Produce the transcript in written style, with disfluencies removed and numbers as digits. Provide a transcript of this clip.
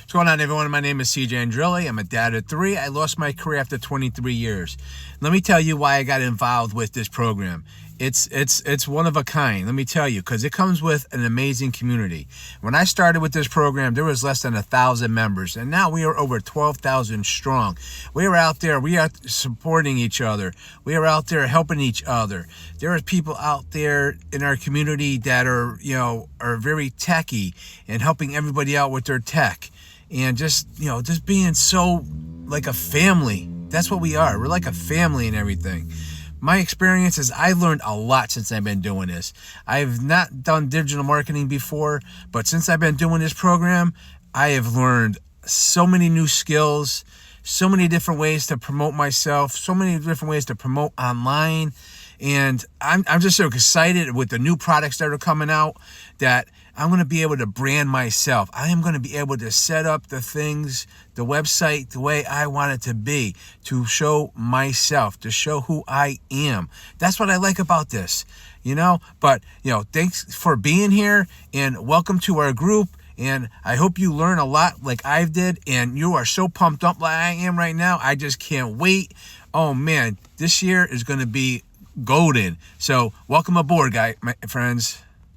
What's going on, everyone? My name is CJ Andrilli. I'm a dad of 3. I lost my career after 23 years. Let me tell you why I got involved with this program. It's one of a kind, let me tell you, because it comes with an amazing community. When I started with this program, there was less than 1,000 members, and now we are over 12,000 strong. We are out there, we are supporting each other. We are out there helping each other. There are people out there in our community that are very techy and helping everybody out with their tech. And just being so like a family. That's what we are. We're like a family and everything. My experience is I learned a lot since I've been doing this. I've not done digital marketing before, but since I've been doing this program, I have learned so many new skills, so many different ways to promote myself, so many different ways to promote online. And I'm just so excited with the new products that are coming out that I'm going to be able to brand myself. I am going to be able to set up the things, the website, the way I want it to be, to show myself, to show who I am. That's what I like about this, But, thanks for being here and welcome to our group. And I hope you learn a lot like I did. And you are so pumped up like I am right now. I just can't wait. Oh, man, this year is going to be golden. So welcome aboard, my friends.